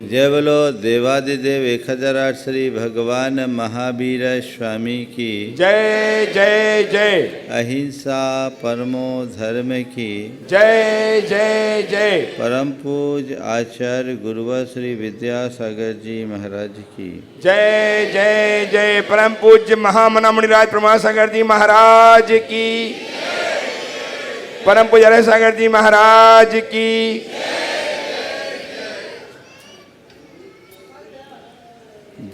जय बोलो देवादिदेव 1008 श्री भगवान महावीर स्वामी की जय जय जय। अहिंसा परमो धर्म की जय जय जय। परम पूज्य आचार्य गुरुवर श्री विद्यासागर जी महाराज की जय जय जय। परम पूज्य महामनामुनिराज प्रमासागर जी महाराज की। परम पूज्य हरे सागर जी महाराज की।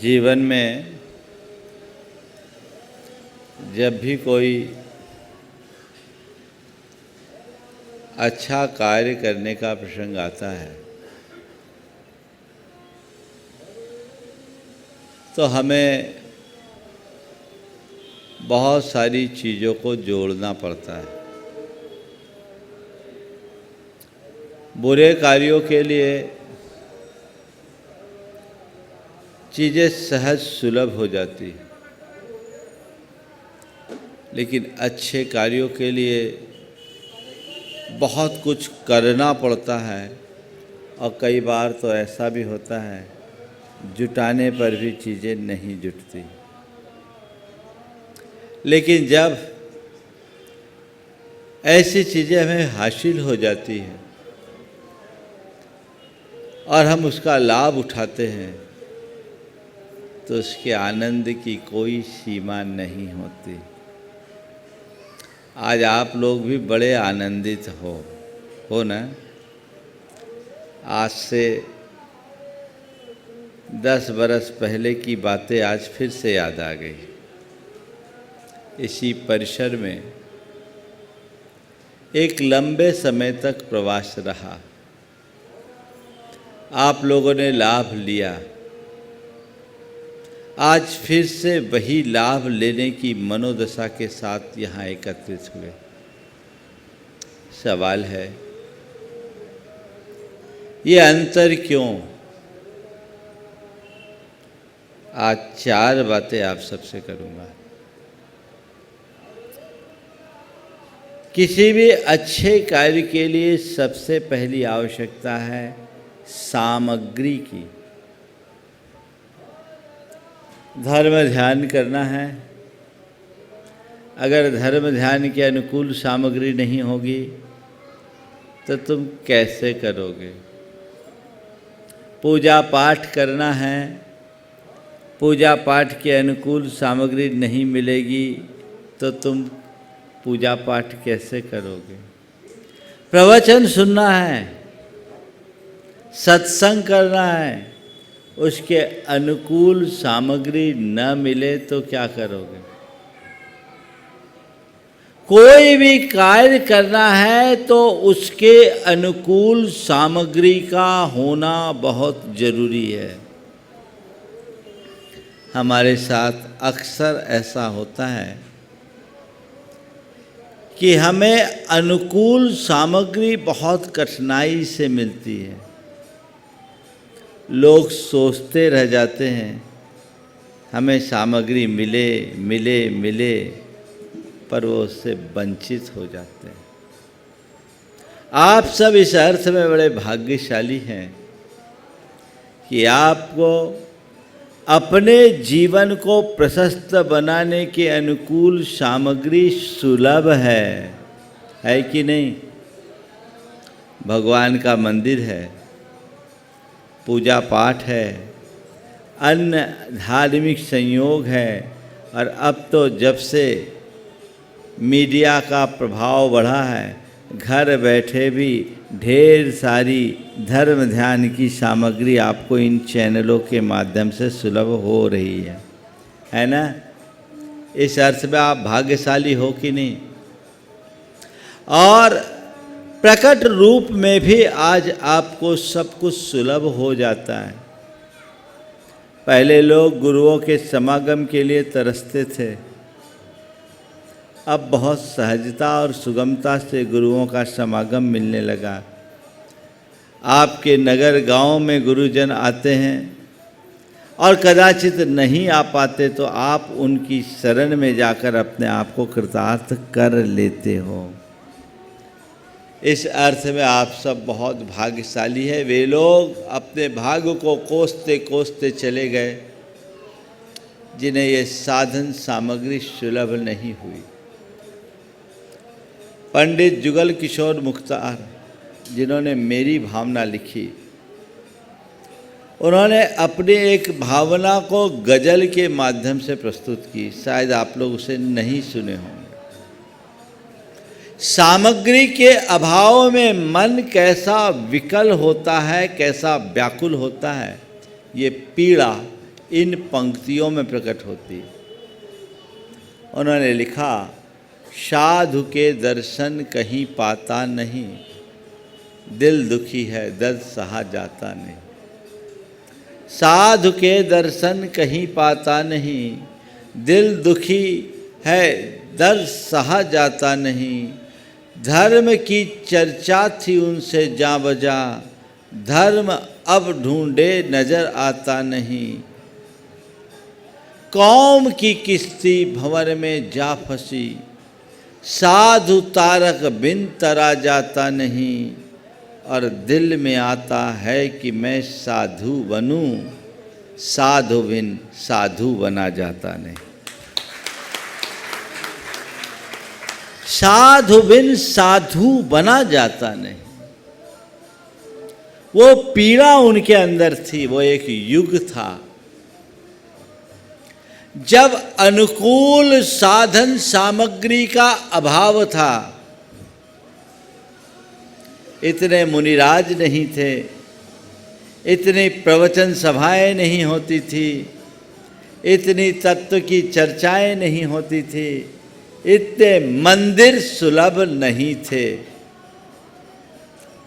जीवन में जब भी कोई अच्छा कार्य करने का प्रसंग आता है तो हमें बहुत सारी चीज़ों को जोड़ना पड़ता है। बुरे कार्यों के लिए चीज़ें सहज सुलभ हो जाती है, लेकिन अच्छे कार्यों के लिए बहुत कुछ करना पड़ता है और कई बार तो ऐसा भी होता है जुटाने पर भी चीज़ें नहीं जुटती। लेकिन जब ऐसी चीज़ें हमें हासिल हो जाती हैं और हम उसका लाभ उठाते हैं तो उसके आनंद की कोई सीमा नहीं होती। आज आप लोग भी बड़े आनंदित हो ना। आज से 10 बरस पहले की बातें आज फिर से याद आ गई। इसी परिसर में एक लंबे समय तक प्रवास रहा। आप लोगों ने लाभ लिया। आज फिर से वही लाभ लेने की मनोदशा के साथ यहाँ एकत्रित हुए। सवाल है, ये अंतर क्यों? आज 4 बातें आप सबसे करूँगा। किसी भी अच्छे कार्य के लिए सबसे पहली आवश्यकता है सामग्री की। धर्म ध्यान करना है, अगर धर्म ध्यान के अनुकूल सामग्री नहीं होगी तो तुम कैसे करोगे? पूजा पाठ करना है, पूजा पाठ के अनुकूल सामग्री नहीं मिलेगी तो तुम पूजा पाठ कैसे करोगे? प्रवचन सुनना है, सत्संग करना है, उसके अनुकूल सामग्री न मिले तो क्या करोगे? कोई भी कार्य करना है तो उसके अनुकूल सामग्री का होना बहुत जरूरी है। हमारे साथ अक्सर ऐसा होता है कि हमें अनुकूल सामग्री बहुत कठिनाई से मिलती है। लोग सोचते रह जाते हैं हमें सामग्री मिले मिले मिले, पर वो उससे वंचित हो जाते हैं। आप सब इस अर्थ में बड़े भाग्यशाली हैं कि आपको अपने जीवन को प्रशस्त बनाने के अनुकूल सामग्री सुलभ है कि नहीं? भगवान का मंदिर है, पूजा पाठ है, अन्य धार्मिक संयोग है, और अब तो जब से मीडिया का प्रभाव बढ़ा है, घर बैठे भी ढेर सारी धर्म ध्यान की सामग्री आपको इन चैनलों के माध्यम से सुलभ हो रही है ना? इस अर्थ में आप भाग्यशाली हो कि नहीं? और प्रकट रूप में भी आज आपको सब कुछ सुलभ हो जाता है। पहले लोग गुरुओं के समागम के लिए तरसते थे, अब बहुत सहजता और सुगमता से गुरुओं का समागम मिलने लगा। आपके नगर गांव में गुरुजन आते हैं और कदाचित नहीं आ पाते तो आप उनकी शरण में जाकर अपने आप को कृतार्थ कर लेते हो। इस अर्थ में आप सब बहुत भाग्यशाली है। वे लोग अपने भाग्य को कोसते कोसते चले गए जिन्हें ये साधन सामग्री सुलभ नहीं हुई। पंडित जुगल किशोर मुख्तार, जिन्होंने मेरी भावना लिखी, उन्होंने अपनी एक भावना को गज़ल के माध्यम से प्रस्तुत की। शायद आप लोग उसे नहीं सुने होंगे। सामग्री के अभाव में मन कैसा विकल होता है, कैसा व्याकुल होता है, ये पीड़ा इन पंक्तियों में प्रकट होती है। उन्होंने लिखा, साधु के दर्शन कहीं पाता नहीं, दिल दुखी है दर्द सहा जाता नहीं। साधु के दर्शन कहीं पाता नहीं, दिल दुखी है दर्द सहा जाता नहीं। धर्म की चर्चा थी उनसे जा बजा, धर्म अब ढूंढे नजर आता नहीं। कौम की किश्ती भंवर में जा फंसी, साधु तारक बिन तरा जाता नहीं। और दिल में आता है कि मैं साधु बनूं, साधु बिन साधु बना जाता नहीं। साधु बिन साधु बना जाता नहीं। वो पीड़ा उनके अंदर थी। वो एक युग था जब अनुकूल साधन सामग्री का अभाव था। इतने मुनिराज नहीं थे, इतनी प्रवचन सभाएं नहीं होती थी, इतनी तत्व की चर्चाएं नहीं होती थी, इतने मंदिर सुलभ नहीं थे,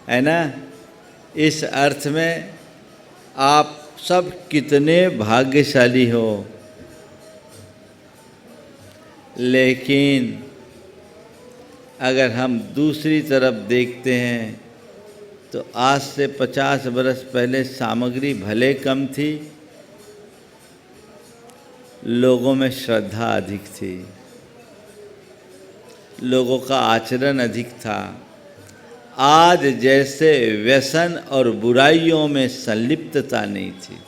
है ना। इस अर्थ में आप सब कितने भाग्यशाली हो। लेकिन अगर हम दूसरी तरफ देखते हैं तो आज से 50 बरस पहले सामग्री भले कम थी, लोगों में श्रद्धा अधिक थी, लोगों का आचरण अधिक था। आज जैसे व्यसन और बुराइयों में संलिप्तता नहीं थी।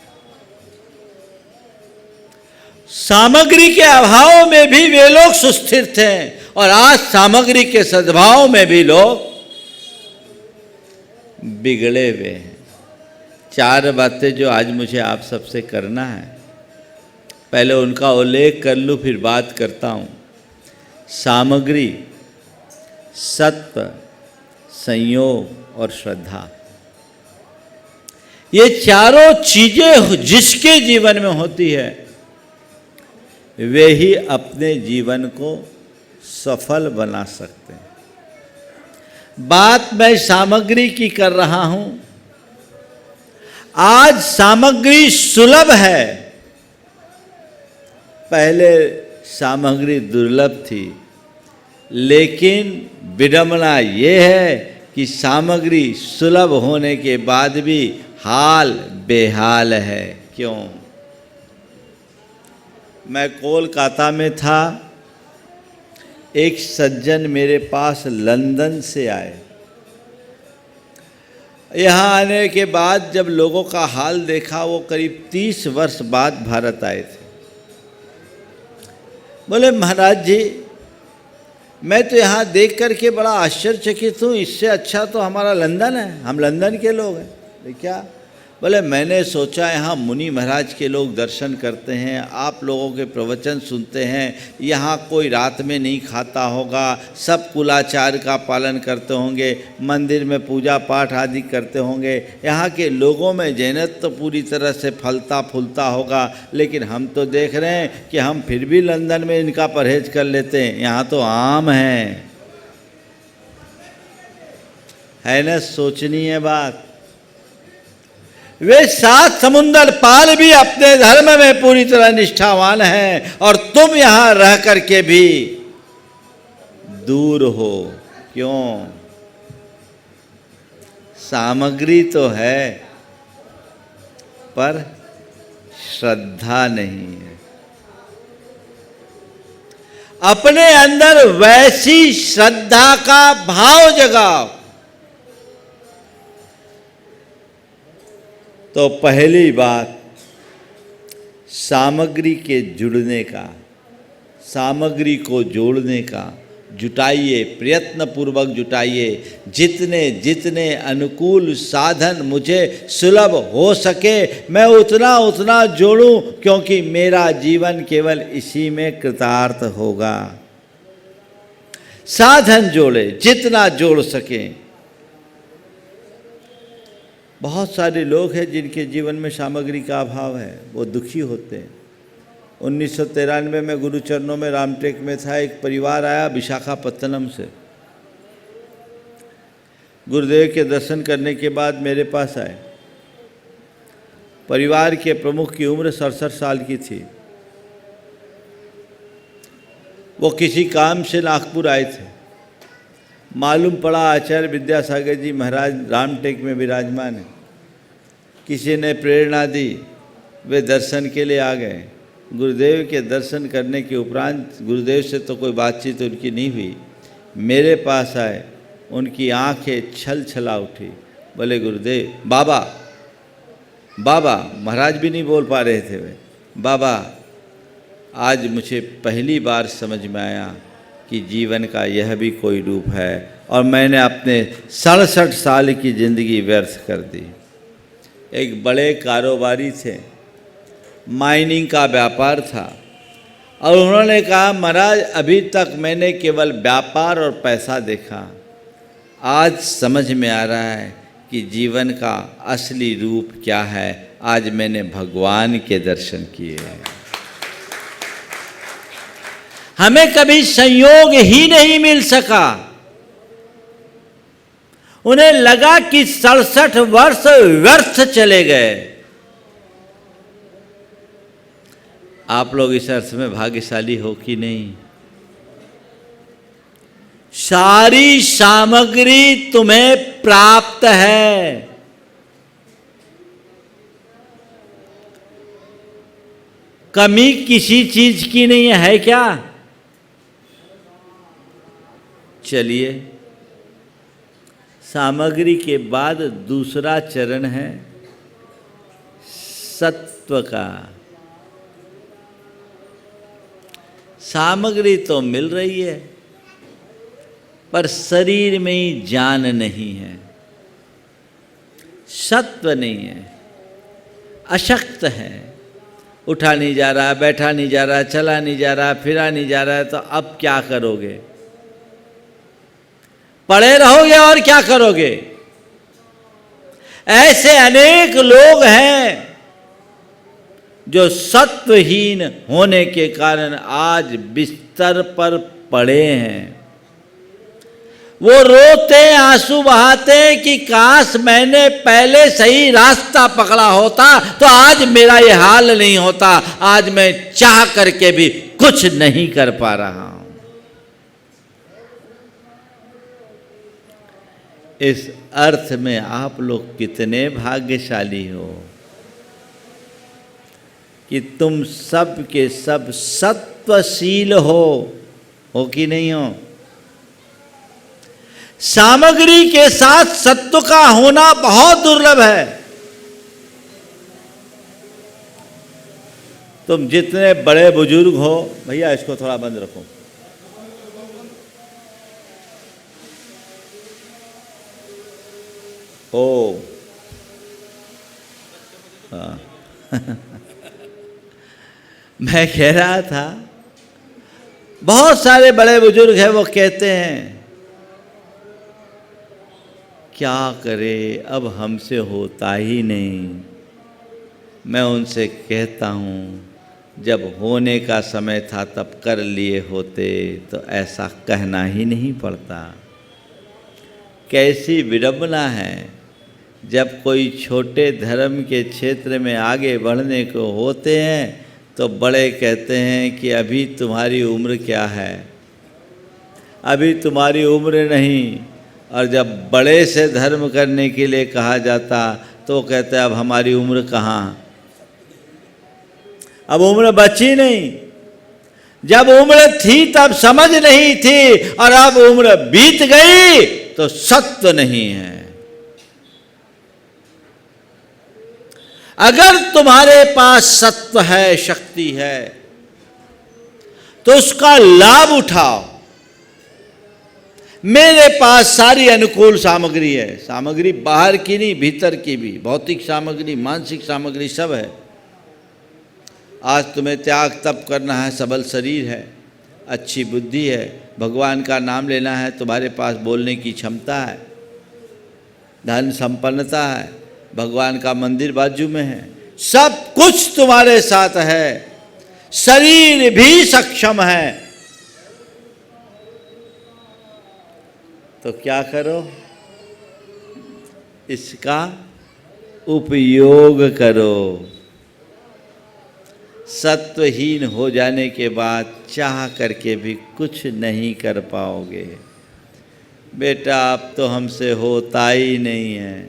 सामग्री के अभाव में भी वे लोग सुस्थिर थे, और आज सामग्री के सद्भाव में भी लोग बिगड़े हुए हैं। 4 बातें जो आज मुझे आप सबसे करना है, पहले उनका उल्लेख कर लूँ, फिर बात करता हूँ। सामग्री, सत्व, संयोग और श्रद्धा, ये चारों चीजें जिसके जीवन में होती है वे ही अपने जीवन को सफल बना सकते हैं। बात मैं सामग्री की कर रहा हूं। आज सामग्री सुलभ है, पहले सामग्री दुर्लभ थी। लेकिन विडंबना ये है कि सामग्री सुलभ होने के बाद भी हाल बेहाल है। क्यों? मैं कोलकाता में था, एक सज्जन मेरे पास लंदन से आए। यहाँ आने के बाद जब लोगों का हाल देखा, वो करीब 30 वर्ष बाद भारत आए थे। बोले, महाराज जी, मैं तो यहाँ देख कर के बड़ा आश्चर्यचकित हूँ, इससे अच्छा तो हमारा लंदन है, हम लंदन के लोग हैं। क्या? बोले, मैंने सोचा यहाँ मुनि महाराज के लोग दर्शन करते हैं, आप लोगों के प्रवचन सुनते हैं, यहाँ कोई रात में नहीं खाता होगा, सब कुलाचार का पालन करते होंगे, मंदिर में पूजा पाठ आदि करते होंगे, यहाँ के लोगों में जैनत तो पूरी तरह से फलता फूलता होगा। लेकिन हम तो देख रहे हैं कि हम फिर भी लंदन में इनका परहेज कर लेते हैं, यहाँ तो आम है ना। सोचनीय बात। वे 7 समुंदर पार भी अपने धर्म में पूरी तरह निष्ठावान हैं, और तुम यहां रह करके भी दूर हो। क्यों? सामग्री तो है पर श्रद्धा नहीं है। अपने अंदर वैसी श्रद्धा का भाव जगाओ तो पहली बात सामग्री के जुड़ने का, सामग्री को जोड़ने का, जुटाइए, प्रयत्न पूर्वक जुटाइए। जितने जितने अनुकूल साधन मुझे सुलभ हो सके मैं उतना उतना जोड़ूं, क्योंकि मेरा जीवन केवल इसी में कृतार्थ होगा। साधन जोड़े, जितना जोड़ सकें। बहुत सारे लोग हैं जिनके जीवन में सामग्री का अभाव है, वो दुखी होते हैं। 1993 में गुरुचरणों में रामटेक में था, एक परिवार आया विशाखापत्तनम से। गुरुदेव के दर्शन करने के बाद मेरे पास आए। परिवार के प्रमुख की उम्र 67 साल की थी। वो किसी काम से नागपुर आए थे। मालूम पड़ा आचार्य विद्यासागर जी महाराज रामटेक में विराजमान है। किसी ने प्रेरणा दी, वे दर्शन के लिए आ गए। गुरुदेव के दर्शन करने के उपरांत गुरुदेव से तो कोई बातचीत उनकी नहीं हुई। मेरे पास आए, उनकी आंखें छल छला उठी। बोले गुरुदेव, बाबा बाबा, महाराज भी नहीं बोल पा रहे थे वे। बाबा, आज मुझे पहली बार समझ में आया कि जीवन का यह भी कोई रूप है और मैंने अपने 67 साल की ज़िंदगी व्यर्थ कर दी। एक बड़े कारोबारी थे, माइनिंग का व्यापार था, और उन्होंने कहा महाराज अभी तक मैंने केवल व्यापार और पैसा देखा, आज समझ में आ रहा है कि जीवन का असली रूप क्या है। आज मैंने भगवान के दर्शन किए। हमें कभी संयोग ही नहीं मिल सका। उन्हें लगा कि 67 वर्ष व्यर्थ चले गए। आप लोग इस अर्थ में भाग्यशाली हो कि नहीं? सारी सामग्री तुम्हें प्राप्त है। कमी किसी चीज की नहीं है क्या? चलिए, सामग्री के बाद दूसरा चरण है सत्व का। सामग्री तो मिल रही है, पर शरीर में ही जान नहीं है, सत्व नहीं है, अशक्त है। उठा नहीं जा रहा, बैठा नहीं जा रहा, चला नहीं जा रहा, फिरा नहीं जा रहा है, तो अब क्या करोगे? पड़े रहोगे और क्या करोगे? ऐसे अनेक लोग हैं जो सत्वहीन होने के कारण आज बिस्तर पर पड़े हैं। वो रोते आंसू बहाते कि काश मैंने पहले सही रास्ता पकड़ा होता तो आज मेरा ये हाल नहीं होता। आज मैं चाह करके भी कुछ नहीं कर पा रहा हूं। इस अर्थ में आप लोग कितने भाग्यशाली हो कि तुम सब के सब सत्वशील हो कि नहीं हो? सामग्री के साथ सत्व का होना बहुत दुर्लभ है। तुम जितने बड़े बुजुर्ग हो, भैया इसको थोड़ा बंद रखो, ओ हाँ मैं कह रहा था, बहुत सारे बड़े बुजुर्ग हैं, वो कहते हैं क्या करे, अब हमसे होता ही नहीं। मैं उनसे कहता हूँ जब होने का समय था तब कर लिए होते तो ऐसा कहना ही नहीं पड़ता। कैसी विडंबना है, जब कोई छोटे धर्म के क्षेत्र में आगे बढ़ने को होते हैं तो बड़े कहते हैं कि अभी तुम्हारी उम्र क्या है, अभी तुम्हारी उम्र नहीं। और जब बड़े से धर्म करने के लिए कहा जाता तो कहते हैं अब हमारी उम्र कहाँ, अब उम्र बची नहीं। जब उम्र थी तब समझ नहीं थी, और अब उम्र बीत गई तो सत्व नहीं है। अगर तुम्हारे पास सत्व है, शक्ति है, तो उसका लाभ उठाओ। मेरे पास सारी अनुकूल सामग्री है, सामग्री बाहर की नहीं भीतर की भी, भौतिक सामग्री, मानसिक सामग्री सब है। आज तुम्हें त्याग तप करना है, सबल शरीर है, अच्छी बुद्धि है, भगवान का नाम लेना है, तुम्हारे पास बोलने की क्षमता है, धन संपन्नता है, भगवान का मंदिर बाजू में है, सब कुछ तुम्हारे साथ है, शरीर भी सक्षम है, तो क्या करो? इसका उपयोग करो। सत्वहीन हो जाने के बाद चाह करके भी कुछ नहीं कर पाओगे। बेटा अब तो हमसे होता ही नहीं है।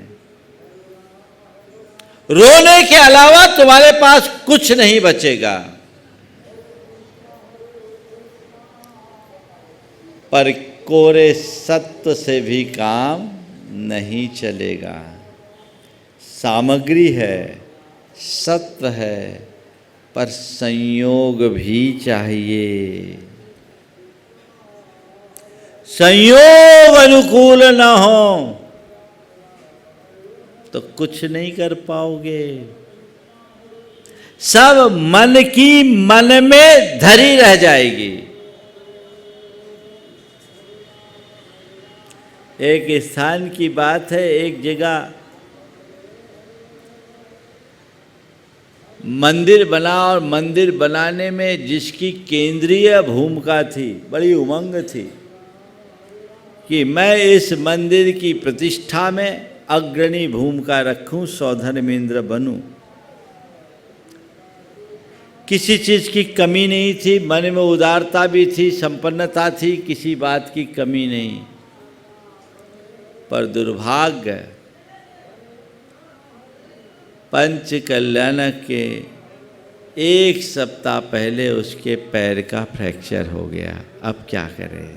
रोने के अलावा तुम्हारे पास कुछ नहीं बचेगा। पर कोरे सत्व से भी काम नहीं चलेगा। सामग्री है, सत्व है, पर संयोग भी चाहिए। संयोग अनुकूल ना हो तो कुछ नहीं कर पाओगे। सब मन की मन में धरी रह जाएगी। एक स्थान की बात है, एक जगह मंदिर बना और मंदिर बनाने में जिसकी केंद्रीय भूमिका थी, बड़ी उमंग थी कि मैं इस मंदिर की प्रतिष्ठा में अग्रणी भूमिका रखूं, सौधर्मेंद्र बनूं। किसी चीज़ की कमी नहीं थी, मन में उदारता भी थी, संपन्नता थी, किसी बात की कमी नहीं। पर दुर्भाग्य, पंच कल्याण के एक सप्ताह पहले उसके पैर का फ्रैक्चर हो गया। अब क्या करें?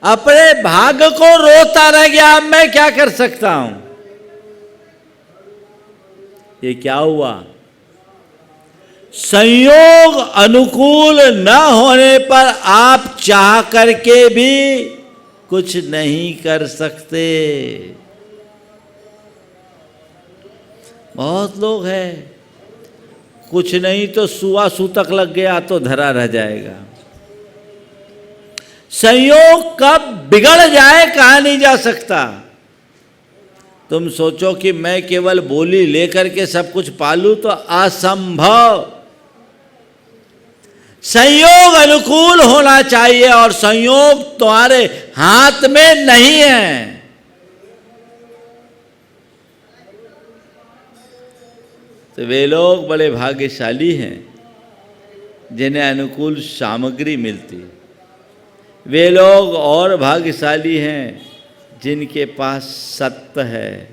अपने भाग्य को रोता रह गया। अब मैं क्या कर सकता हूं? ये क्या हुआ? संयोग अनुकूल न होने पर आप चाह करके भी कुछ नहीं कर सकते। बहुत लोग हैं, कुछ नहीं तो सुआ सूतक लग गया तो धरा रह जाएगा। संयोग कब बिगड़ जाए कहा नहीं जा सकता। तुम सोचो कि मैं केवल बोली लेकर के सब कुछ पालूं तो असंभव। संयोग अनुकूल होना चाहिए और संयोग तुम्हारे हाथ में नहीं है। तो वे लोग बड़े भाग्यशाली हैं जिन्हें अनुकूल सामग्री मिलती। वे लोग और भाग्यशाली हैं जिनके पास सत्व है,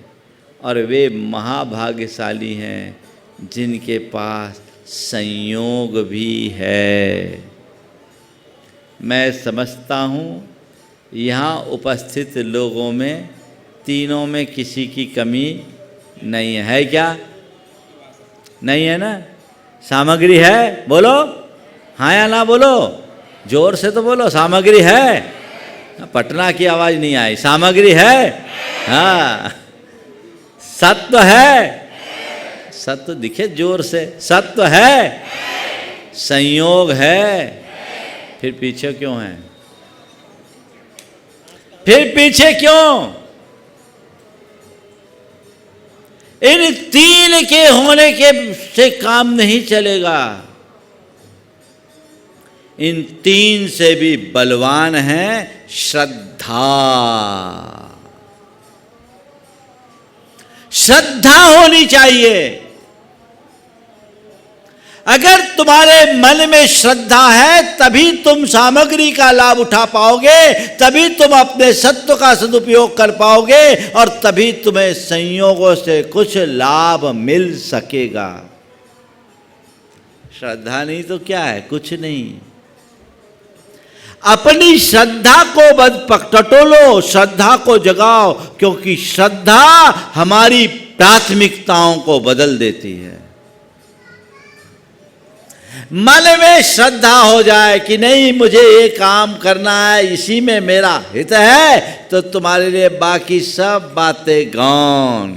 और वे महाभाग्यशाली हैं जिनके पास संयोग भी है। मैं समझता हूँ यहाँ उपस्थित लोगों में तीनों में किसी की कमी नहीं है। क्या नहीं है ना? सामग्री है? बोलो हाँ या ना बोलो, जोर से तो बोलो। सामग्री है? पटना की आवाज नहीं आई। सामग्री है? हाँ। सत्व है? सत्व दिखे जोर से। सत्व है? संयोग है? फिर पीछे क्यों है? फिर पीछे क्यों? इन तीन के होने के से काम नहीं चलेगा। इन तीन से भी बलवान है श्रद्धा। श्रद्धा होनी चाहिए। अगर तुम्हारे मन में श्रद्धा है तभी तुम सामग्री का लाभ उठा पाओगे, तभी तुम अपने सत्व का सदुपयोग कर पाओगे, और तभी तुम्हें संयोगों से कुछ लाभ मिल सकेगा। श्रद्धा नहीं तो क्या है? कुछ नहीं। अपनी श्रद्धा को टटोलो, श्रद्धा को जगाओ, क्योंकि श्रद्धा हमारी प्राथमिकताओं को बदल देती है। मन में श्रद्धा हो जाए कि नहीं, मुझे ये काम करना है, इसी में मेरा हित है, तो तुम्हारे लिए बाकी सब बातें गौण।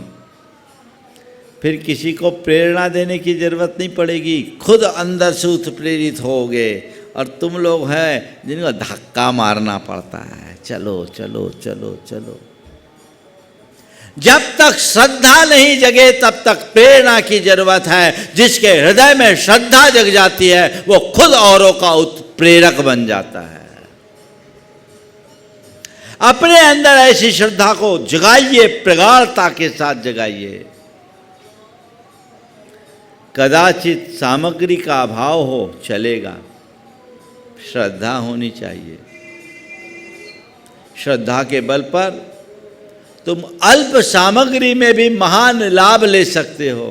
फिर किसी को प्रेरणा देने की जरूरत नहीं पड़ेगी, खुद अंदर से उत्प्रेरित होगे। और तुम लोग हैं जिनको धक्का मारना पड़ता है, चलो चलो चलो चलो। जब तक श्रद्धा नहीं जगे तब तक प्रेरणा की जरूरत है। जिसके हृदय में श्रद्धा जग जाती है वो खुद औरों का उत्प्रेरक बन जाता है। अपने अंदर ऐसी श्रद्धा को जगाइए, प्रगाढ़ता के साथ जगाइए। कदाचित सामग्री का अभाव हो, चलेगा, श्रद्धा होनी चाहिए। श्रद्धा के बल पर तुम अल्प सामग्री में भी महान लाभ ले सकते हो,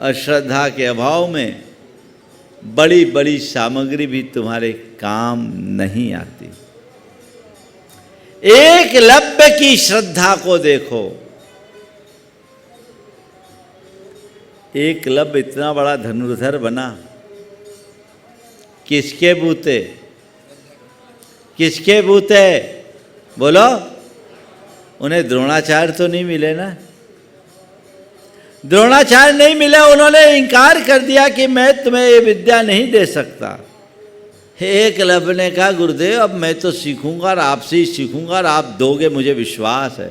और श्रद्धा के अभाव में बड़ी बड़ी सामग्री भी तुम्हारे काम नहीं आती। एकलव्य की श्रद्धा को देखो। एकलव्य इतना बड़ा धनुर्धर बना, किसके बूते? किसके बूते? बोलो। उन्हें द्रोणाचार्य तो नहीं मिले ना? द्रोणाचार्य नहीं मिले, उन्होंने इनकार कर दिया कि मैं तुम्हें ये विद्या नहीं दे सकता। एकलव्य ने कहा, गुरुदेव अब मैं तो सीखूंगा और आपसे ही सीखूंगा, और आप दोगे, मुझे विश्वास है,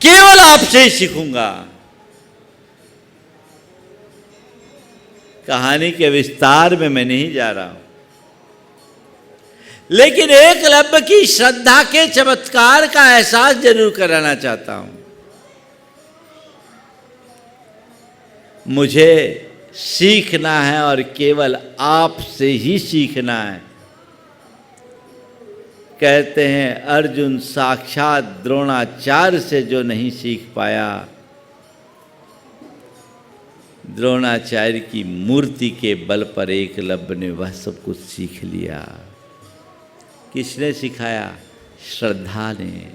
केवल आपसे ही सीखूंगा। कहानी के विस्तार में मैं नहीं जा रहा हूं, लेकिन एकलव्य की श्रद्धा के चमत्कार का एहसास जरूर कराना चाहता हूं। मुझे सीखना है और केवल आपसे ही सीखना है। कहते हैं अर्जुन साक्षात द्रोणाचार्य से जो नहीं सीख पाया, द्रोणाचार्य की मूर्ति के बल पर एकलव्य ने वह सब कुछ सीख लिया। किसने सिखाया? श्रद्धा ने।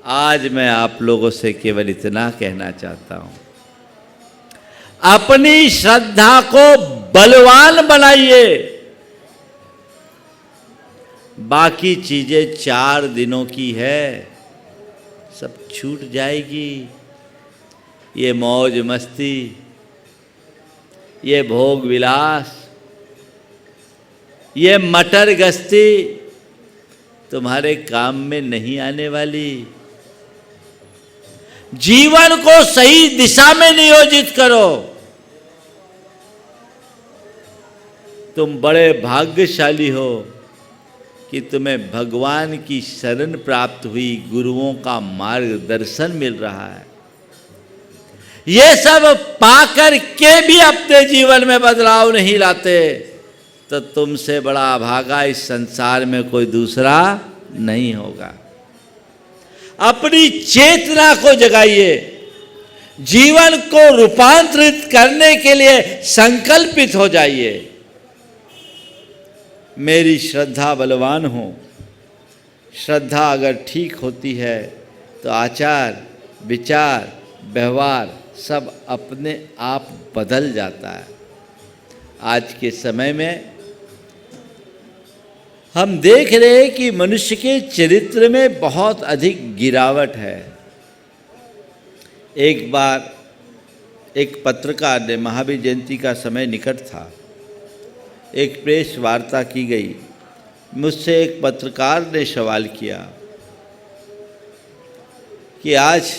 आज मैं आप लोगों से केवल इतना कहना चाहता हूं, अपनी श्रद्धा को बलवान बनाइए। बाकी चीजें 4 दिनों की है, सब छूट जाएगी। ये मौज मस्ती, ये भोग विलास, ये मटर गश्ती तुम्हारे काम में नहीं आने वाली। जीवन को सही दिशा में नियोजित करो। तुम बड़े भाग्यशाली हो कि तुम्हें भगवान की शरण प्राप्त हुई, गुरुओं का मार्गदर्शन मिल रहा है। ये सब पाकर के भी अपने जीवन में बदलाव नहीं लाते, तो तुमसे बड़ा अभागा इस संसार में कोई दूसरा नहीं होगा। अपनी चेतना को जगाइए, जीवन को रूपांतरित करने के लिए संकल्पित हो जाइए। मेरी श्रद्धा बलवान हो। श्रद्धा अगर ठीक होती है तो आचार, विचार, व्यवहार सब अपने आप बदल जाता है। आज के समय में हम देख रहे हैं कि मनुष्य के चरित्र में बहुत अधिक गिरावट है। एक बार एक पत्रकार ने, महावीर जयंती का समय निकट था, एक प्रेस वार्ता की गई। मुझसे एक पत्रकार ने सवाल किया कि आज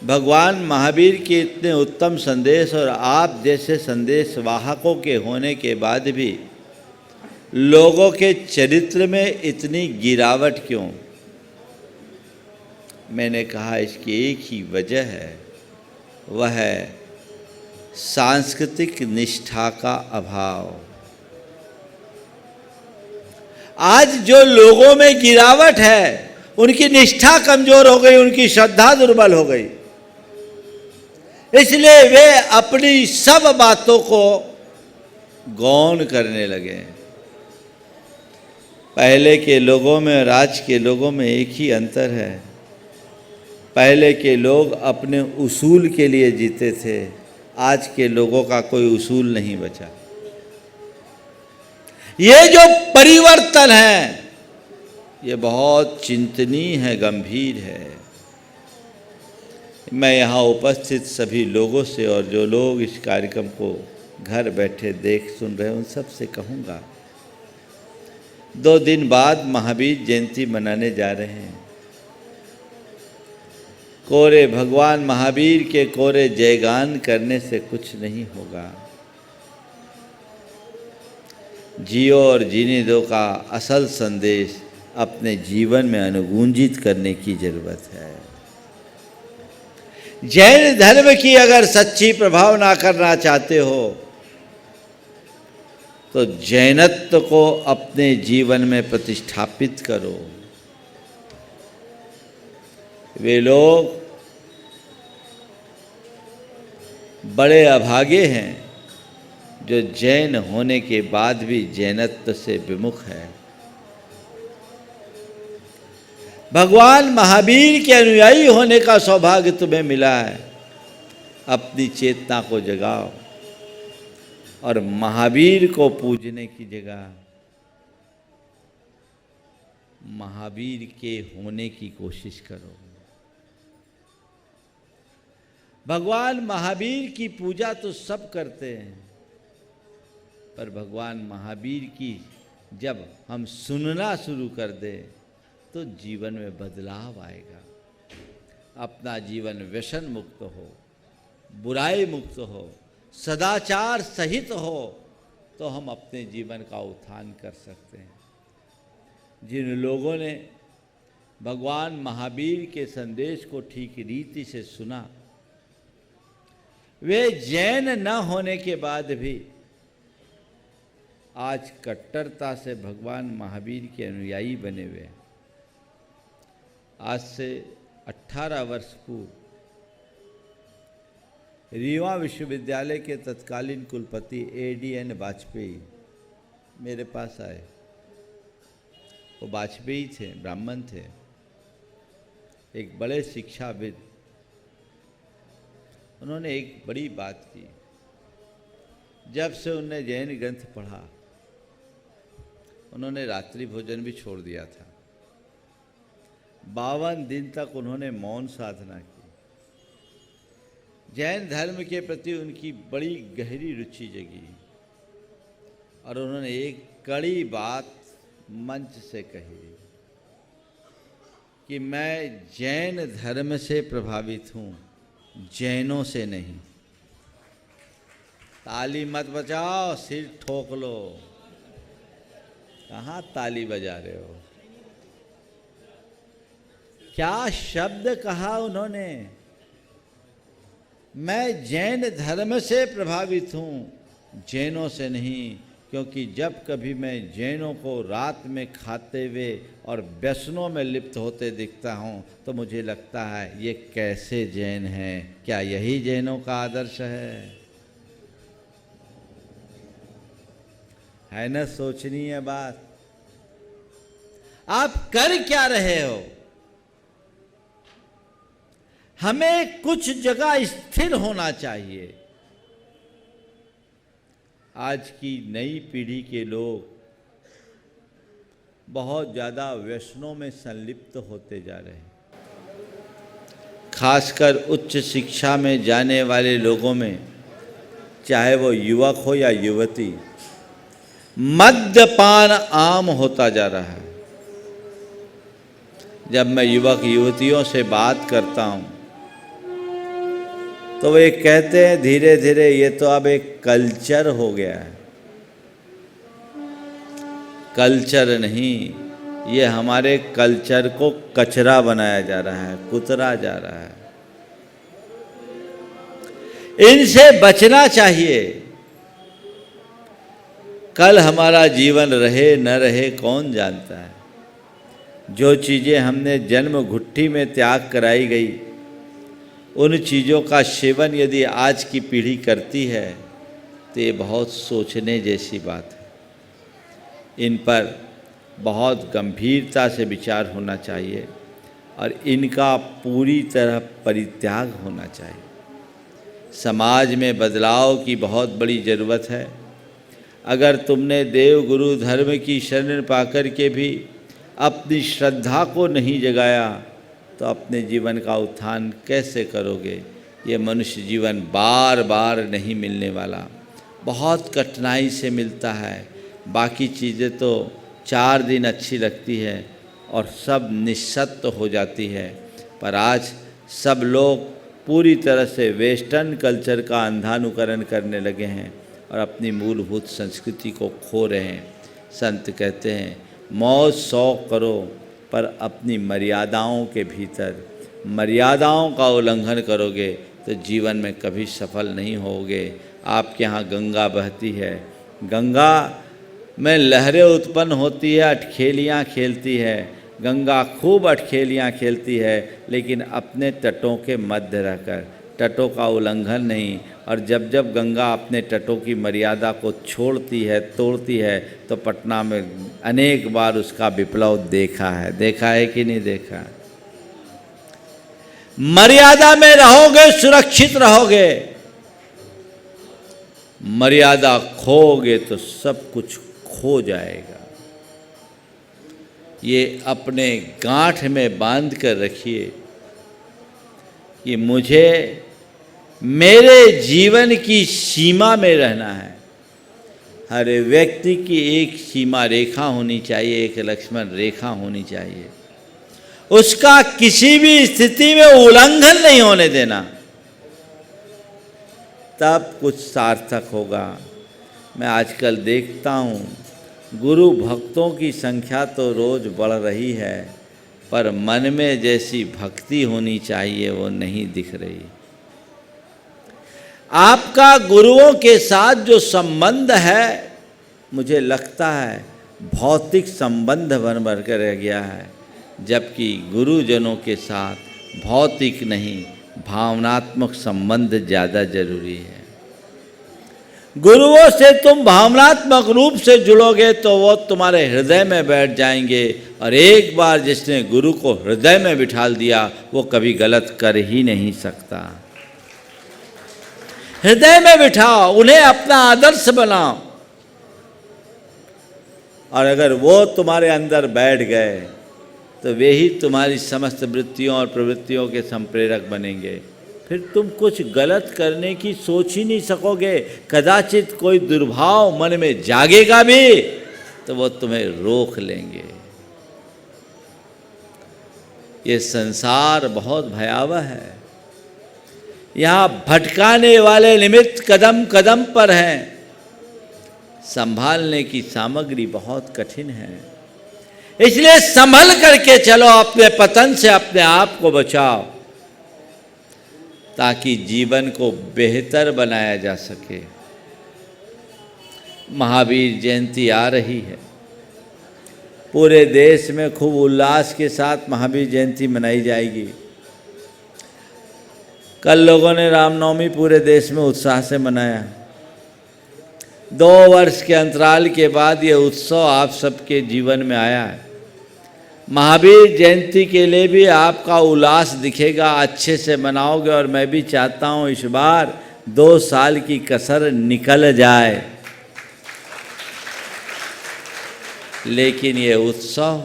भगवान महावीर के इतने उत्तम संदेश और आप जैसे संदेश वाहकों के होने के बाद भी लोगों के चरित्र में इतनी गिरावट क्यों? मैंने कहा इसकी एक ही वजह है, वह है सांस्कृतिक निष्ठा का अभाव। आज जो लोगों में गिरावट है, उनकी निष्ठा कमजोर हो गई, उनकी श्रद्धा दुर्बल हो गई, इसलिए वे अपनी सब बातों को गौण करने लगे। पहले के लोगों में और आज के लोगों में एक ही अंतर है, पहले के लोग अपने उसूल के लिए जीते थे, आज के लोगों का कोई उसूल नहीं बचा। ये जो परिवर्तन है ये बहुत चिंतनीय है, गंभीर है। मैं यहाँ उपस्थित सभी लोगों से और जो लोग इस कार्यक्रम को घर बैठे देख सुन रहे हैं उन सब से कहूँगा, 2 दिन बाद महावीर जयंती मनाने जा रहे हैं। कोरे भगवान महावीर के कोरे जयगान करने से कुछ नहीं होगा। जियो और जीने दो का असल संदेश अपने जीवन में अनुगूंजित करने की जरूरत है। जैन धर्म की अगर सच्ची प्रभावना करना चाहते हो तो जैनत्व को अपने जीवन में प्रतिष्ठापित करो। वे लोग बड़े अभागे हैं जो जैन होने के बाद भी जैनत्व से विमुख है। भगवान महावीर के अनुयायी होने का सौभाग्य तुम्हें मिला है। अपनी चेतना को जगाओ और महावीर को पूजने की जगह महावीर के होने की कोशिश करो। भगवान महावीर की पूजा तो सब करते हैं, पर भगवान महावीर की जब हम सुनना शुरू कर दें तो जीवन में बदलाव आएगा। अपना जीवन व्यसन मुक्त हो, बुराई मुक्त हो, सदाचार सहित हो तो हम अपने जीवन का उत्थान कर सकते हैं। जिन लोगों ने भगवान महावीर के संदेश को ठीक रीति से सुना, वे जैन न होने के बाद भी आज कट्टरता से भगवान महावीर के अनुयायी बने हुए हैं। आज से 18 वर्ष पूर्व रीवा विश्वविद्यालय के तत्कालीन कुलपति ADN वाजपेयी मेरे पास आए। वो वाजपेयी थे, ब्राह्मण थे, एक बड़े शिक्षाविद। उन्होंने एक बड़ी बात की। जब से उन्होंने जैन ग्रंथ पढ़ा, उन्होंने रात्रि भोजन भी छोड़ दिया था। 52 दिन तक उन्होंने मौन साधना की। जैन धर्म के प्रति उनकी बड़ी गहरी रुचि जगी और उन्होंने एक कड़ी बात मंच से कही कि मैं जैन धर्म से प्रभावित हूँ, जैनों से नहीं। ताली मत बजाओ, सिर ठोक लो। कहाँ ताली बजा रहे हो? क्या शब्द कहा उन्होंने? मैं जैन धर्म से प्रभावित हूँ, जैनों से नहीं। क्योंकि जब कभी मैं जैनों को रात में खाते हुए और व्यसनों में लिप्त होते दिखता हूँ तो मुझे लगता है ये कैसे जैन हैं? क्या यही जैनों का आदर्श है न? सोचनीय बात। आप कर क्या रहे हो? हमें कुछ जगह स्थिर होना चाहिए। आज की नई पीढ़ी के लोग बहुत ज़्यादा व्यसनों में संलिप्त होते जा रहे हैं। खासकर उच्च शिक्षा में जाने वाले लोगों में, चाहे वो युवक हो या युवती, मद्यपान आम होता जा रहा है। जब मैं युवक युवतियों से बात करता हूँ तो वे कहते हैं धीरे धीरे ये तो अब एक कल्चर हो गया है। कल्चर नहीं, ये हमारे कल्चर को कचरा बनाया जा रहा है, कुतरा जा रहा है। इनसे बचना चाहिए। कल हमारा जीवन रहे न रहे कौन जानता है। जो चीज़ें हमने जन्म घुट्टी में त्याग कराई गई, उन चीज़ों का सेवन यदि आज की पीढ़ी करती है तो ये बहुत सोचने जैसी बात है। इन पर बहुत गंभीरता से विचार होना चाहिए। और इनका पूरी तरह परित्याग होना चाहिए। समाज में बदलाव की बहुत बड़ी ज़रूरत है। अगर तुमने देव गुरु धर्म की शरण पाकर के भी अपनी श्रद्धा को नहीं जगाया तो अपने जीवन का उत्थान कैसे करोगे? ये मनुष्य जीवन बार बार नहीं मिलने वाला, बहुत कठिनाई से मिलता है। बाकी चीज़ें तो 4 दिन अच्छी लगती है और सब निस्सत्व हो जाती है, पर आज सब लोग पूरी तरह से वेस्टर्न कल्चर का अंधानुकरण करने लगे हैं और अपनी मूलभूत संस्कृति को खो रहे हैं। संत कहते हैं मौज शौक करो पर अपनी मर्यादाओं के भीतर। मर्यादाओं का उल्लंघन करोगे तो जीवन में कभी सफल नहीं होगे। आपके यहाँ गंगा बहती है, गंगा में लहरें उत्पन्न होती है, अटखेलियाँ खेलती है। गंगा खूब अटखेलियाँ खेलती है, लेकिन अपने तटों के मध्य रहकर, तटों का उल्लंघन नहीं। और जब जब गंगा अपने तटों की मर्यादा को छोड़ती है, तोड़ती है, तो पटना में अनेक बार उसका विप्लव देखा है कि नहीं देखा? मर्यादा में रहोगे सुरक्षित रहोगे, मर्यादा खोगे तो सब कुछ खो जाएगा। ये अपने गांठ में बांध कर रखिए कि मुझे मेरे जीवन की सीमा में रहना है। हर व्यक्ति की एक सीमा रेखा होनी चाहिए, एक लक्ष्मण रेखा होनी चाहिए। उसका किसी भी स्थिति में उल्लंघन नहीं होने देना, तब कुछ सार्थक होगा। मैं आजकल देखता हूँ गुरु भक्तों की संख्या तो रोज़ बढ़ रही है, पर मन में जैसी भक्ति होनी चाहिए वो नहीं दिख रही। आपका गुरुओं के साथ जो संबंध है, मुझे लगता है भौतिक संबंध बन कर रह गया है, जबकि गुरुजनों के साथ भौतिक नहीं भावनात्मक संबंध ज़्यादा जरूरी है। गुरुओं से तुम भावनात्मक रूप से जुड़ोगे तो वो तुम्हारे हृदय में बैठ जाएंगे, और एक बार जिसने गुरु को हृदय में बिठा दिया वो कभी गलत कर ही नहीं सकता। हृदय में बिठाओ, उन्हें अपना आदर्श बनाओ, और अगर वो तुम्हारे अंदर बैठ गए तो वे ही तुम्हारी समस्त वृत्तियों और प्रवृत्तियों के संप्रेरक बनेंगे। फिर तुम कुछ गलत करने की सोच ही नहीं सकोगे। कदाचित कोई दुर्भाव मन में जागेगा भी तो वो तुम्हें रोक लेंगे। ये संसार बहुत भयावह है, यहाँ भटकाने वाले निमित्त कदम कदम पर हैं। संभालने की सामग्री बहुत कठिन है, इसलिए संभल करके चलो, अपने पतन से अपने आप को बचाओ ताकि जीवन को बेहतर बनाया जा सके। महावीर जयंती आ रही है, पूरे देश में खूब उल्लास के साथ महावीर जयंती मनाई जाएगी। कल लोगों ने रामनवमी पूरे देश में उत्साह से मनाया। 2 वर्ष के अंतराल के बाद ये उत्सव आप सबके जीवन में आया है। महावीर जयंती के लिए भी आपका उल्लास दिखेगा, अच्छे से मनाओगे। और मैं भी चाहता हूँ इस बार 2 साल की कसर निकल जाए, लेकिन ये उत्सव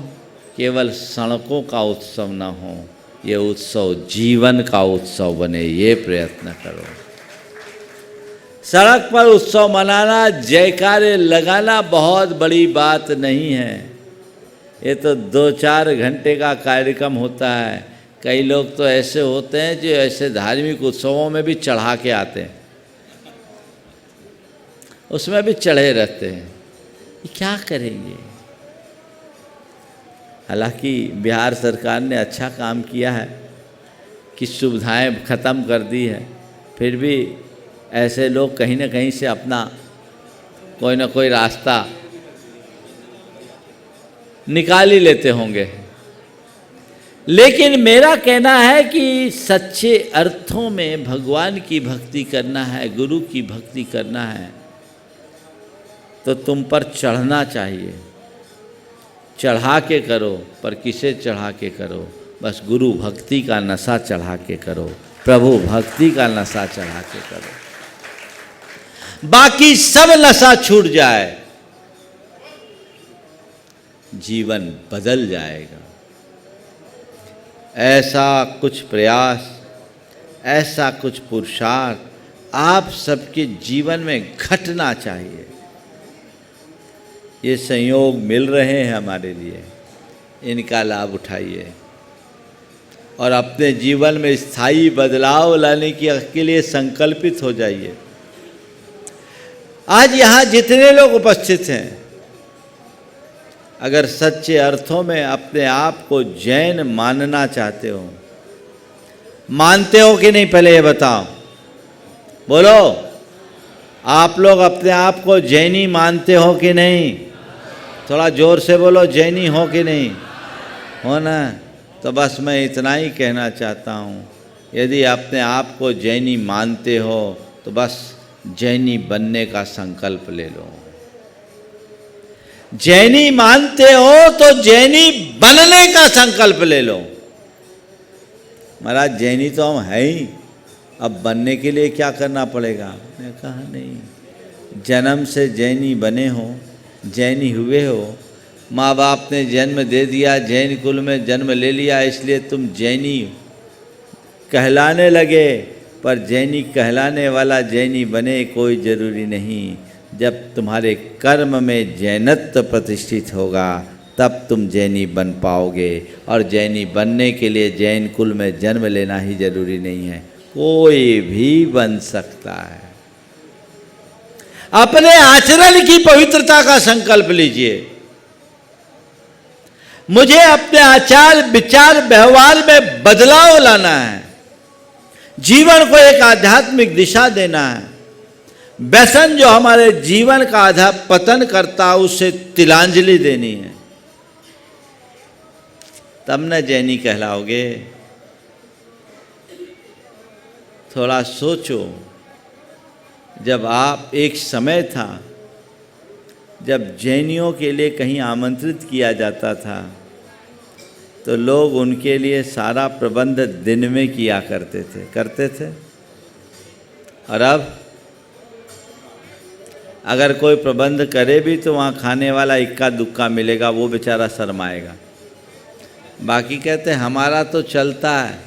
केवल सड़कों का उत्सव न हो, ये उत्सव जीवन का उत्सव बने, ये प्रयत्न करो। सड़क पर उत्सव मनाना, जयकारे लगाना बहुत बड़ी बात नहीं है। ये तो 2-4 घंटे का कार्यक्रम होता है। कई लोग तो ऐसे होते हैं जो ऐसे धार्मिक उत्सवों में भी चढ़ा के आते हैं, उसमें भी चढ़े रहते हैं। ये क्या करेंगे? हालांकि बिहार सरकार ने अच्छा काम किया है कि सुविधाएं ख़त्म कर दी है, फिर भी ऐसे लोग कहीं ना कहीं से अपना कोई ना कोई रास्ता निकाल ही लेते होंगे। लेकिन मेरा कहना है कि सच्चे अर्थों में भगवान की भक्ति करना है, गुरु की भक्ति करना है, तो तुम पर चढ़ना चाहिए। चढ़ा के करो, पर किसे चढ़ा के करो? बस गुरु भक्ति का नशा चढ़ा के करो, प्रभु भक्ति का नशा चढ़ा के करो। बाकी सब नशा छूट जाए, जीवन बदल जाएगा। ऐसा कुछ प्रयास, ऐसा कुछ पुरुषार्थ आप सबके जीवन में घटना चाहिए। ये संयोग मिल रहे हैं हमारे लिए, इनका लाभ उठाइए और अपने जीवन में स्थायी बदलाव लाने के लिए संकल्पित हो जाइए। आज यहाँ जितने लोग उपस्थित हैं, अगर सच्चे अर्थों में अपने आप को जैन मानना चाहते हो, मानते हो कि नहीं पहले ये बताओ, बोलो। आप लोग अपने आप को जैनी मानते हो कि नहीं? थोड़ा जोर से बोलो, जैनी हो कि नहीं? हो ना? तो बस मैं इतना ही कहना चाहता हूँ, यदि अपने आप को जैनी मानते हो तो बस जैनी बनने का संकल्प ले लो। जैनी मानते हो तो जैनी बनने का संकल्प ले लो। महाराज जैनी तो हम हैं ही, अब बनने के लिए क्या करना पड़ेगा? मैंने कहा नहीं, जन्म से जैनी बने हो, जैनी हुए हो, माँ बाप ने जन्म दे दिया, जैन कुल में जन्म ले लिया, इसलिए तुम जैनी कहलाने लगे। पर जैनी कहलाने वाला जैनी बने कोई ज़रूरी नहीं। जब तुम्हारे कर्म में जैनत्व प्रतिष्ठित होगा तब तुम जैनी बन पाओगे। और जैनी बनने के लिए जैन कुल में जन्म लेना ही जरूरी नहीं है, कोई भी बन सकता है। अपने आचरण की पवित्रता का संकल्प लीजिए। मुझे अपने आचार विचार व्यवहार में बदलाव लाना है, जीवन को एक आध्यात्मिक दिशा देना है। व्यसन जो हमारे जीवन का आधा पतन करता, उससे तिलांजलि देनी है, तब न जैनी कहलाओगे। थोड़ा सोचो, जब आप एक समय था जब जैनियों के लिए कहीं आमंत्रित किया जाता था तो लोग उनके लिए सारा प्रबंध दिन में किया करते थे। और अब अगर कोई प्रबंध करे भी तो वहाँ खाने वाला इक्का दुक्का मिलेगा, वो बेचारा शर्माएगा। बाकी कहते हमारा तो चलता है।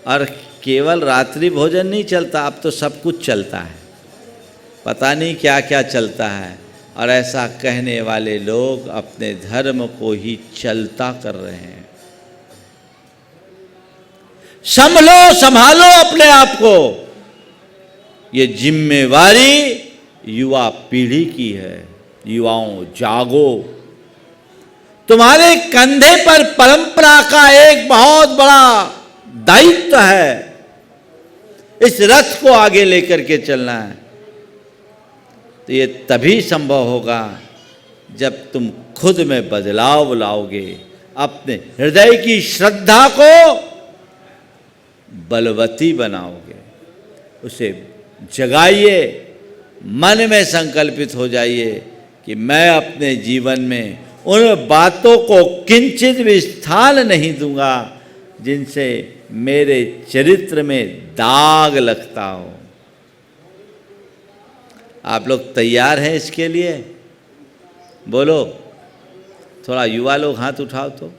और केवल रात्रि भोजन नहीं चलता, अब तो सब कुछ चलता है, पता नहीं क्या क्या चलता है। और ऐसा कहने वाले लोग अपने धर्म को ही चलता कर रहे हैं। संभलो, संभालो अपने आप को। ये जिम्मेवारी युवा पीढ़ी की है। युवाओं जागो, तुम्हारे कंधे पर परंपरा का एक बहुत बड़ा दायित्व है। इस रथ को आगे लेकर के चलना है। तो ये तभी संभव होगा जब तुम खुद में बदलाव लाओगे, अपने हृदय की श्रद्धा को बलवती बनाओगे, उसे जगाइए, मन में संकल्पित हो जाइए कि मैं अपने जीवन में उन बातों को किंचित भी स्थान नहीं दूंगा जिनसे मेरे चरित्र में दाग लगता हो। आप लोग तैयार हैं इसके लिए? बोलो, थोड़ा युवा लोग हाथ उठाओ तो।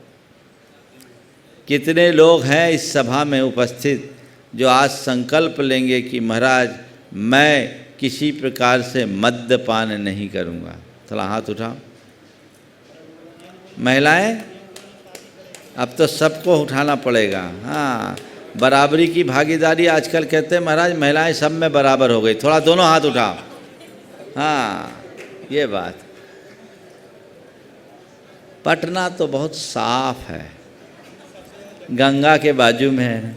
कितने लोग हैं इस सभा में उपस्थित जो आज संकल्प लेंगे कि महाराज मैं किसी प्रकार से मद्यपान नहीं करूँगा? थोड़ा हाथ उठाओ। महिलाएं, अब तो सबको उठाना पड़ेगा। हाँ, बराबरी की भागीदारी आजकल कहते हैं महाराज महिलाएं सब में बराबर हो गई। थोड़ा दोनों हाथ उठाओ। हाँ, ये बात। पटना तो बहुत साफ है, गंगा के बाजू में है,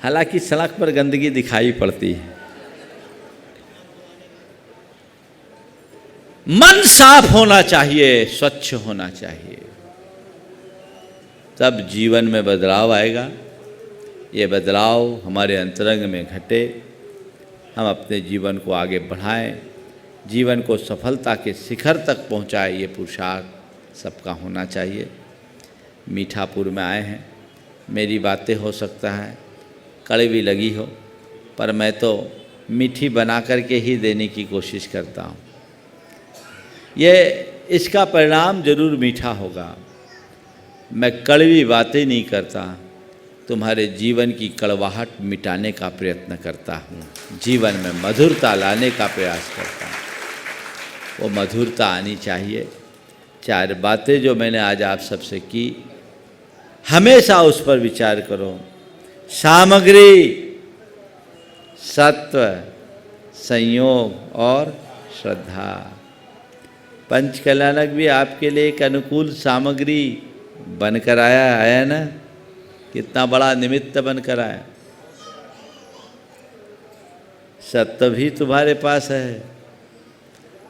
हालांकि सड़क पर गंदगी दिखाई पड़ती है। मन साफ होना चाहिए, स्वच्छ होना चाहिए, तब जीवन में बदलाव आएगा। ये बदलाव हमारे अंतरंग में घटे, हम अपने जीवन को आगे बढ़ाएं, जीवन को सफलता के शिखर तक पहुंचाए। ये पुरुषार्थ सबका होना चाहिए। मीठापुर में आए हैं। मेरी बातें हो सकता है कड़वी लगी हो, पर मैं तो मीठी बना करके ही देने की कोशिश करता हूँ। ये इसका परिणाम जरूर मीठा होगा। मैं कड़वी बातें नहीं करता, तुम्हारे जीवन की कड़वाहट मिटाने का प्रयत्न करता हूँ, जीवन में मधुरता लाने का प्रयास करता हूँ। वो मधुरता आनी चाहिए। 4 बातें जो मैंने आज आप सबसे की, हमेशा उस पर विचार करो। सामग्री, सत्व, संयोग और श्रद्धा। पंच कल्याणक भी आपके लिए एक अनुकूल सामग्री बनकर आया ना। कितना बड़ा निमित्त बनकर आया। सत्व भी तुम्हारे पास है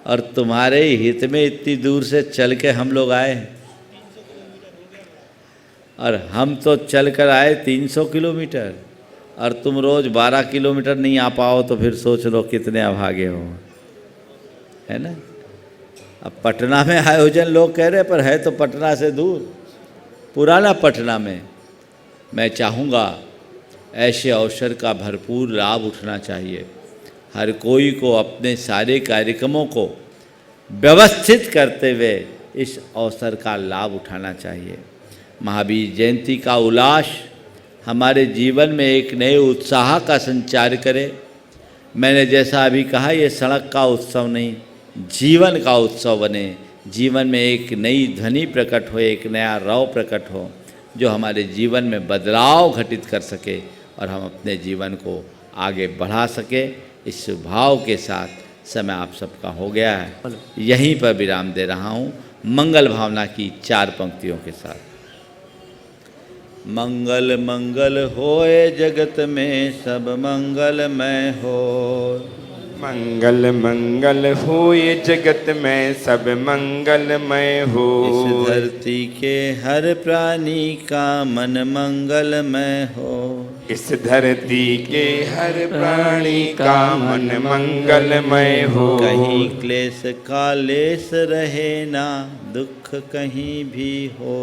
और तुम्हारे हित में इतनी दूर से चल के हम लोग आए हैं। और हम तो चल कर आए 300 किलोमीटर, और तुम रोज 12 किलोमीटर नहीं आ पाओ तो फिर सोच लो कितने अभागे हो, है ना। अब पटना में आयोजन लोग कह रहे, पर है तो पटना से दूर, पुराना पटना में। मैं चाहूँगा ऐसे अवसर का भरपूर लाभ उठना चाहिए। हर कोई को अपने सारे कार्यक्रमों को व्यवस्थित करते हुए इस अवसर का लाभ उठाना चाहिए। महावीर जयंती का उल्लास हमारे जीवन में एक नए उत्साह का संचार करे। मैंने जैसा अभी कहा, ये सड़क का उत्सव नहीं, जीवन का उत्सव बने। जीवन में एक नई ध्वनि प्रकट हो, एक नया रव प्रकट हो, जो हमारे जीवन में बदलाव घटित कर सके और हम अपने जीवन को आगे बढ़ा सके। इस भाव के साथ समय आप सबका हो गया है। यहीं पर विराम दे रहा हूँ मंगल भावना की 4 पंक्तियों के साथ। मंगल मंगल होए जगत में सब मंगलमय हो। मंगल मंगल हो ये जगत में सब मंगलमय हो। इस धरती के हर प्राणी का मन मंगलमय हो। इस धरती के हर प्राणी का मन मंगलमय हो। कहीं क्लेश का लेस रहे ना, दुख कहीं भी हो।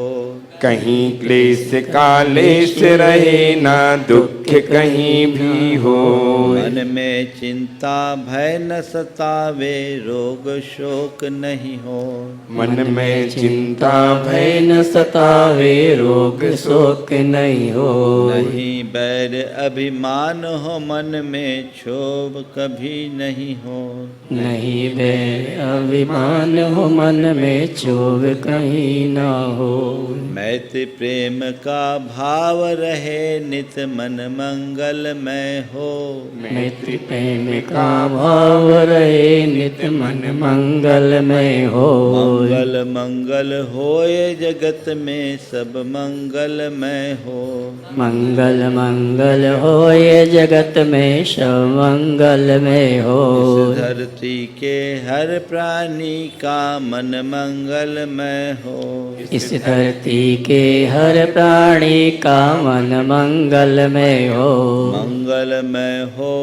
कहीं क्लेश का लेस रहे ना, दुख कहीं भी हो। मन में चिंता भय न सतावे, रोग शोक नहीं हो। मन में चिंता भय न सतावे, रोग शोक नहीं हो। नहीं बैर अभिमान हो, मन में क्षोभ कभी नहीं हो। नहीं बैर अभिमान हो, मन में क्षोभ कहीं न हो। मैत्री प्रेम का भाव रहे, नित मन मंगलमय हो। मैत्री प्रेम का भाव रहे, नित मन मंगलमय हो। मंगल मंगल होए जगत में सब मंगलमय हो। मंगल मंगल हो ये जगत में सब मंगलमय हो। इस धरती के हर प्राणी का मन मंगलमय हो। इस धरती के हर प्राणी का मन मंगलमय हो। मंगलमय हो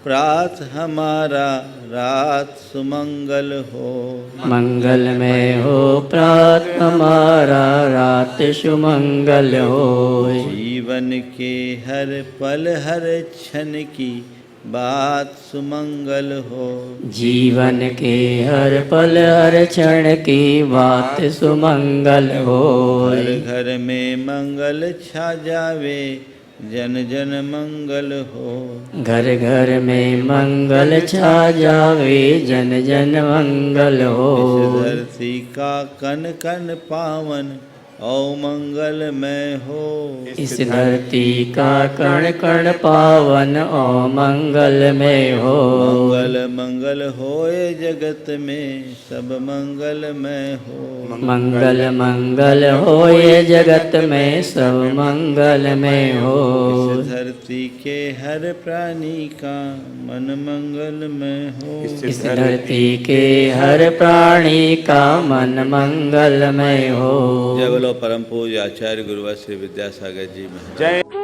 प्रात हमारा, रात सुमंगल हो। मंगलमय हो प्रात हमारा, रात सुमंगल हो। जीवन के हर पल हर क्षण की बात सुमंगल हो। जीवन के हर पल हर क्षण की बात सुमंगल हो। हर घर में मंगल छा जावे, जन जन मंगल हो। घर घर में मंगल छा जावे, जन जन मंगल हो। इस धरती का कण कण पावन औ मंगलमय हो। इस धरती का कण कण पावन और मंगलमय हो। मंगल मंगल होए जगत में सब मंगलमय हो। मंगल मंगल हो ये जगत में सब मंगलमय हो। इस धरती के हर प्राणी का मन मंगलमय हो। इस धरती के हर प्राणी का मन मंगलमय हो। जय बोलो परम पूज्य आचार्य गुरुवर श्री विद्यासागर जी महाराज। जय।